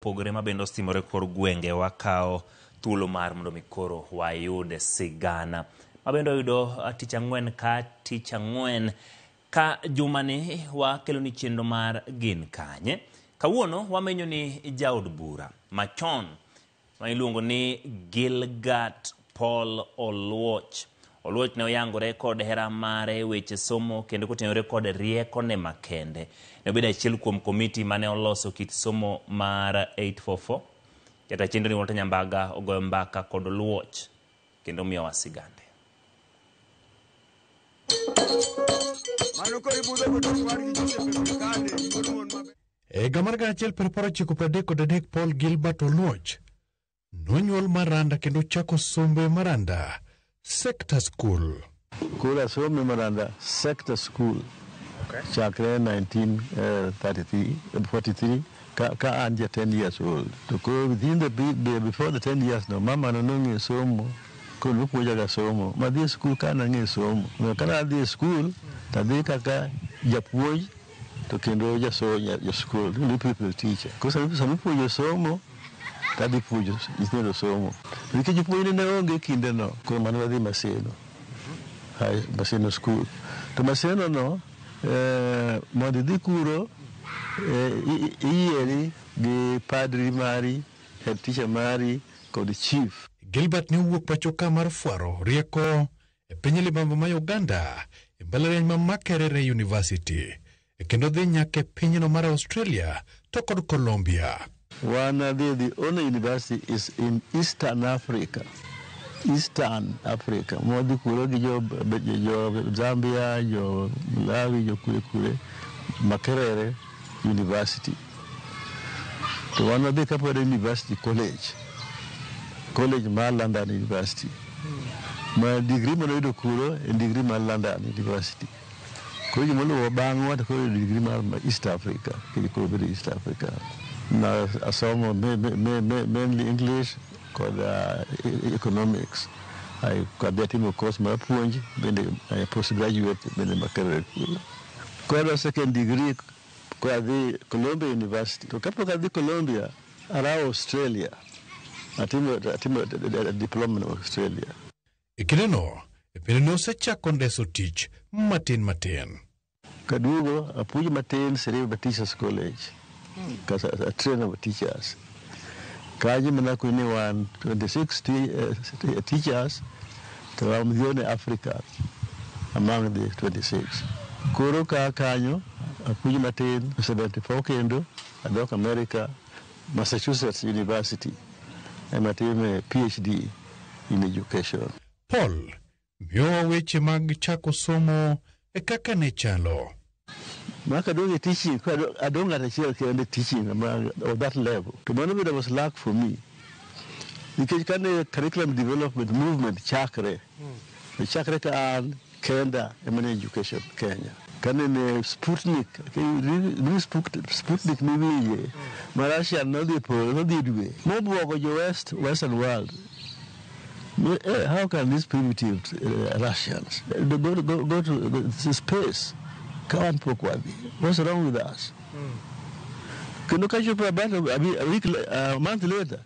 pogre mabende ostimore kor gwenge wakao thuolo mar mondo mikoro wayude sigana mabende oyudo tich ang'wen ka jumani wakelo ni chenro mar gin kanye. Kawuono wamenyo ni jaod bura machon ma iluongo ni Gilgat Paul Oluoch ne oyangore kod hera mare weche somo kendo kotenore kod rieko ne makende. Ne obedo achiel kuom komiti mane oloso kit somo mar 844. Jata chenro ni Walter Nyambaga ogoyo mbaka kod Oluoch kendo miyo wasigande. Gamarga achiel perporo chiko pradek Paul Gilbert Oluoch nonyuol Maranda kendo chako sombe Maranda Sector School. Kula somi Maranda Sector School. Okay. Chakre 1943 ka anja 10 years old. To go within the before the 10 years no mama no ngi somo ko lupo jaga somo. Ma di school kana ngi somo. No kana di school tadi kaka japuoj to kendo ja so ya school the people teacher. Ko sa lupo jo somo tadi pujo isnero somo. Nikiji pujo ne onge kinde no ko manwa di Maseno. Hai Maseno school. To Maseno no mondo dhi kuro iyieri gi padri mari, head teacher mari kod chief. Gilbert ne wuok pachoka mar fuaro rieko e piny libamba ma Uganda e mbalariany ma Makerere University kendo dhi nyaka e pinyno mar Australia to kod Colombia. The only university is in Eastern Africa. Modi kuro gi jo Zambia, jo Malawi, jo kule Makerere University. To one of the Capoeira University College ma London University. My degree ma do kuro and degree ma London University. Ko ji molo bang wat ko degree ma East Africa, ko East Africa. Now asomo mainly English called economics. I got that in course my punj then I postgraduate in Makerere. Got a second degree kwa the Columbia University. To kapo ka the Columbia ara Australia. Atimo diploma in Australia. Ikileno se chako ndeso tich matin. Kadugo apuji matin Sereba Teachers College. Because a trainer of teachers. Kaji manako ni 26 teachers from the Africa among the 26. Kuro ka kanyo apuji matin 74 kendo adok America Massachusetts University and matin PhD in education. Paul miyo weche mag chako somo e kaka ne chalo. Maka doing teaching, I don't get a share of teaching of that level. To one of it was luck for me. Because curriculum development movement chakre. The chakre and Kenda education Kenya. Can Sputnik Sputnik maybe Russia no the pole no the way. More of the Western world. How can these primitive Russians go to space? What's wrong with us? Can you catch up a month later?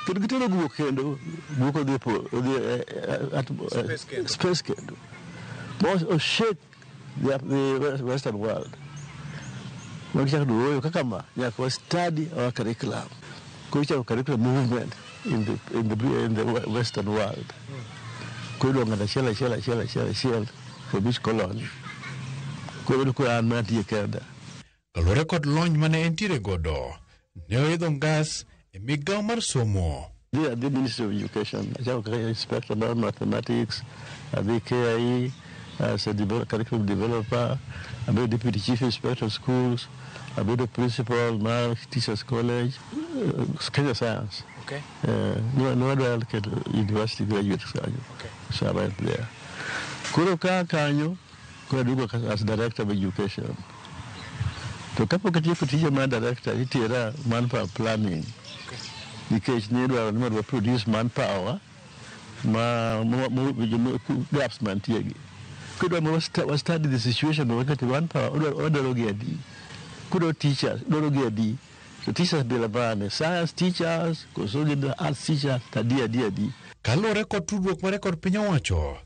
Can you get a book of the space candle? Most shake the Western world. What you do, Kakama, you study our curriculum, coach our curriculum movement in the Western world. Could on the shell for which colony? Kalore kod lony mane entire godo ne oidho ngas e migao mar somo. The Ministry of Education, Inspector of Mathematics, the KIE as a curriculum developer, a Deputy Chief Inspector of Schools, a the Principal, Teachers College, Kenya Science. Okay. No other university graduates. Okay. So right there. Kuroka Kanyo, as Director of Education. To kapo katipo teacher man director, itira manpower planning. Because need to produce manpower, gaps man tiagi. Could I study the situation of manpower, or teachers, to teachers bila bane, science teachers, kusudi arts teachers, di. Kalore kod tudruok mare kod piny owacho,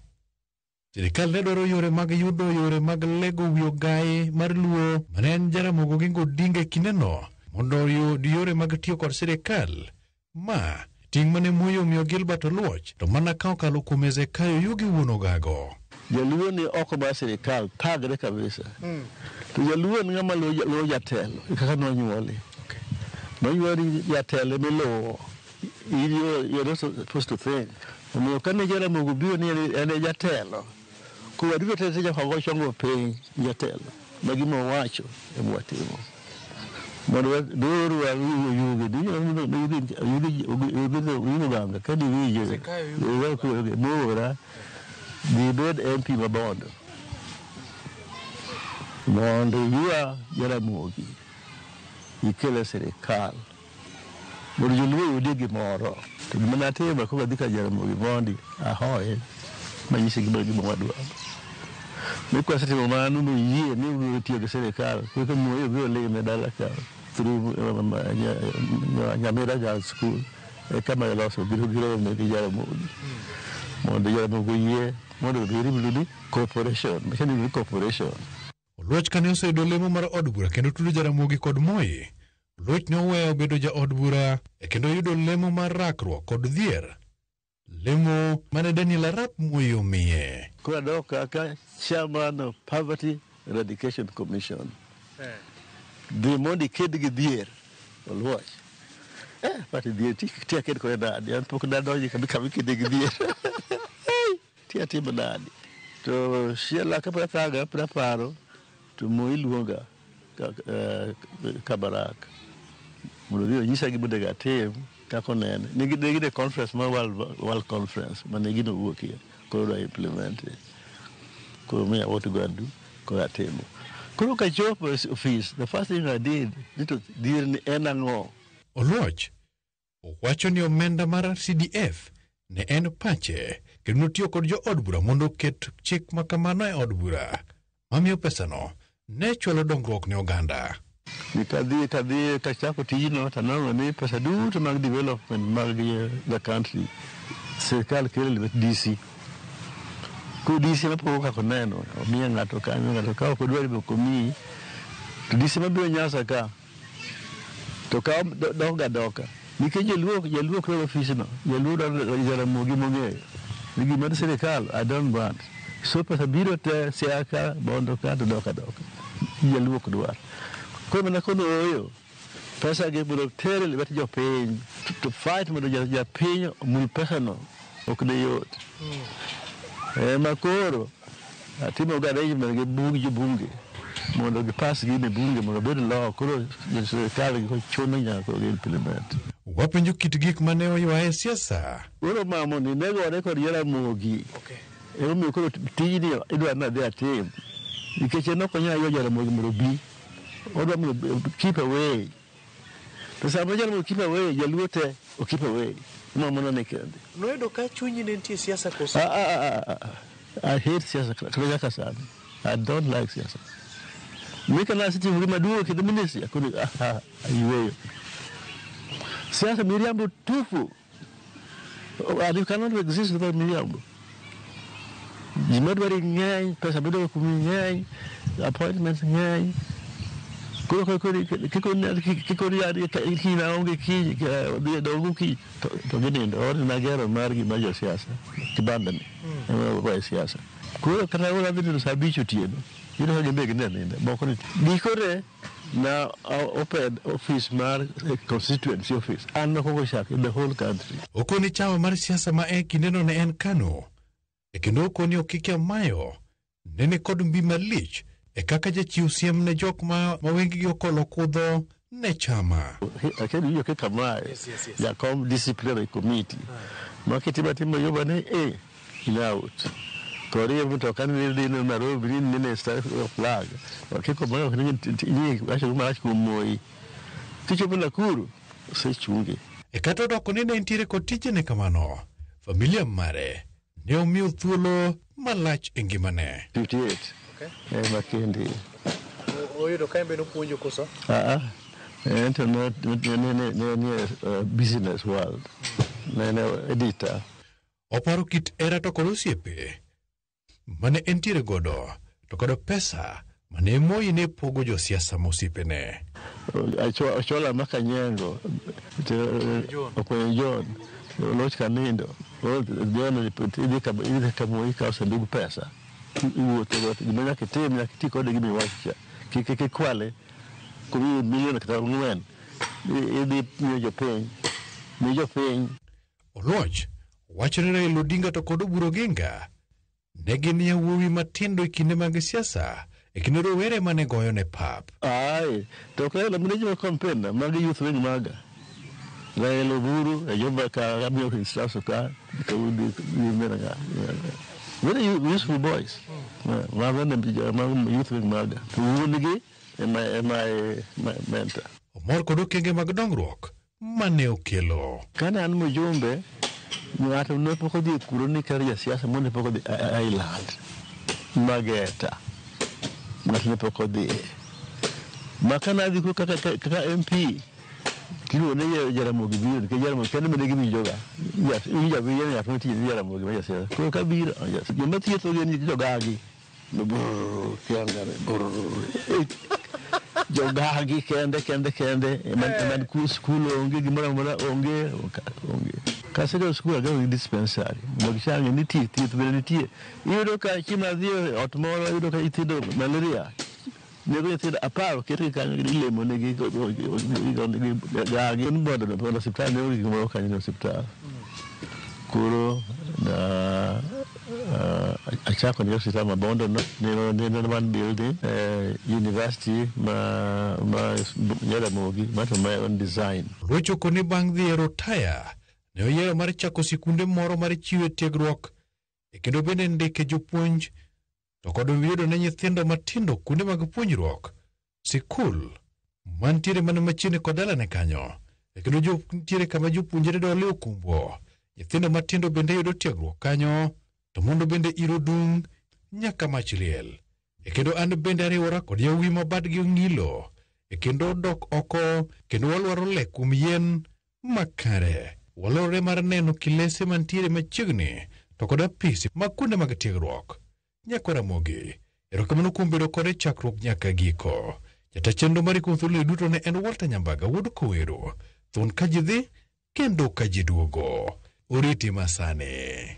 sirikal ne dwaro yore mag yudo yore mag lego wi ogae mar luo mane en Jaramogi Oginga Odinga kindeno mondo yud yore mag tiyo kod sirikal. Ma ting' mane muoyo miyo Gilbert Oluoch to mana ka okalo kuom Hezekiah Yugi wuon Ogago. Jaluo ni oko ba sirikal thagre kabisa. To jaluo ni ng'ama luo jatelo kaka nonyuoli. Nonyuoli jatelo miluwo. You're not supposed to think. Omiyo kane Jaramogi biro ni ene jatelo. Kuwadibiro tete jafago chongo piny jatelo. Magima wacho e mwatimo. Mondo duru wa yugi banga kadi wije. Mora di bed MP Mabondo. Mondo yuwa Jaramogi ikele serikal. Mondo joluo yudi gimoro. To gima natimo kuba dhika Jaramogi mondi ahoye manyisi gima wadwa. Mikwa sitimo manu yie ni tiyo gi serikal. Kuka muoyo biro lege medala ka through Nyamira Girls School. Kama yaloso biro ne Jaramogi. Mondo Jaramogi yie mondo biro corporation. Machani corporation. Oluoch kane oseyudo lemo mar od bura kendo tudo Jaramogi kod Moi, Oluoch ne oweyo bedo ja od bura kendo yudo lemo mar rakruok kod dhier, lemo mane Daniel Arap Moi omiye. Kura doka ka chairman of Poverty Eradication Commission. Dhi mondi ked gi dhier Oluoch. Pati dhier tia ked kore nadi, an pok nadoji kami ked gi dhier. Tia timo nadi. To shiela ka prathaga praparo to Moi luonga Kabarak. Mulo nyisa gi bodega tem kako nene. Nigi conference ma world conference manigi no wuokie ko do implement. Ko me what to go and do ko atemo. Ko ka job office, the first thing I did to dir ni enango. Oluoch owacho ni omenda mar CDF ne en pache kendo tiyo kod jo od bura mondo ket chik makamano e od bura mamiyo pesano ne chwalo dongruok ne oganda. Kadhi kachako tijino tanongo ni pesa duto mag development mag the country serikal kelo lwet DC. Ku DC mapoko kako neno omiya ng'ato ka ok odwari boko miyi to DC mabiro nyasa ka to ka doka nikech jaluo kro office no jaluo Jaramogi mong'eyo ni gima serikal I don't want so pesa biro te siaka bondo ka to doka jaluo kdwar ko mena kono oyo pesa ge biro tere lwet jopiny to fight mondo jopiny mul pesa no ok ne yot. Makoro atimo ga arrangement gi bunge mondo gipas gi ne bunge mondo bed law koro serikal go chono nyako gi implement. Wapenjo kit gik mane oywaye siasa. Oro mamo ni negore kod Jaramogi. Omiyo koro tijni idwa nadhi atim nikech nokonya yo Jaramogi mondo bi odwa mondo keep away. To sama Jaramogi keep away jaluo te o keep away. Mamo no ne kende. Noedo ka chunyi ne nitie siasa koso. I hate siasa kaka sana. I don't like siasa. Mika na siti mlima duo kidominisi akuni ayuweyo. Siasa Miriambo tufu. You cannot exist without Miriambo. Jimadwari ng'eny, pesa bedo kumi ng'eny, appointments ng'eny. Kiko yadi kina onge ki dogu ki to gini ori na gero margi majo siasa kibanda ni kwa siasa kwa kata ula vitu sabicho tieno yino hoge mbegi nene moko ni dikore na open office mar constituency office anno koko shak in the whole country. Okoni chama mar siasa ma kindeno ne en KANU kendo okoni okike mayo nene kod mbi malich kaka jachiw siem ne jok ma wengigi okolo kudho ne chama. Akeni hiyo keka mae ya disciplinary committee makitima timo yoba ne in-out kori mtu kani nini Nairobi nini flag wakiko mayo nini asho kumashi kumoi ticho bila kuru se chungi kata doko nene intire kod tijene kamano familia mare ne omiyo thuolo malach e ngimane. 58 Makendi. Oyudo ka embe nopuonjo koso? ento ne business world ne editor. Oparo kit era to kod osiepe mane entiere godo to kod pesa mane Moi ne pogo josiasa mosiepene. Achola Makanyengo, Okwenye John, Loch Kanindo, John ili kamoi kausa ndugu pesa. Gimenya kitimi na kitiko de gimi wacha. Kikwale kumi milioni kata ngwen. Idi miyo piny. Oloch wachore Raila Odinga to kod Oburu Oginga ne gin yawuowi matindo e kinde mag siasa e kinde rowere mane goyo ne pap. Ai, to Raila mine campaign magi youth wing maga. Raila Oburu ayoba ka abio instaso ka udi menanga. Very useful boys. Ma youth wing maga. Wunigi my mentor. Omor kod okenge mag dongruok mane okelo. Kana an mujumbe ng'ato ne poko dhi kuro ni kar siasa monde poko dhi Island Mageta ng'ato ne poko dhi makana dhi kaka MP kilo ne Jaramogi biro ke Jaramogi kende mene gimi joga ya bi ya to ti Jaramogi ma siasa ko ka biro yo mati to ni jogagi no kiangare jogagi kende man ku school onge gimora onge kasero school aga dispensary mogishange ni ti bele ni ti yudo ka chima dio otmoro yudo ka itido malaria nego itido aparo kete ka lemo ne gi ga gi bodo no hospital ne gi mo ka ni hospital kuro na achako ni hospital mabondo no ne one building university ma Jaramogi mato my own design Rocho koni bang' dhi e rotaya ne oyiero mar chako sikunde moro mar chiwo tiegruok e kendo bende ndike jopuonj to kod yudo ne nyithindo matindo kuonde mag puonjruok sikul mantiere mana machiegni kod dalane kanyo e kendo nitiere kama jopuonjre dole okumbo nyithindo matindo bende yudo tiegruok kanyo to mondo bende iro dung nyaka mach liel e kendo an bende ariwora kod yawuowi ma badgi ong'ilo e kendo dok oko kendo walwaro le kuom yien makare. Walore mar neno kilese mantiere machiegni to kod apisi mag kuonde mag tiegruok. Nyako Ramogi erokamano kuom bedo kode chakruok nyaka giko. Jata chenro mar Thuolo duto ne en Walter Nyambaga wuod Kowero. Thon ka ji dhi kendo ka ji duogo. Oriti masane.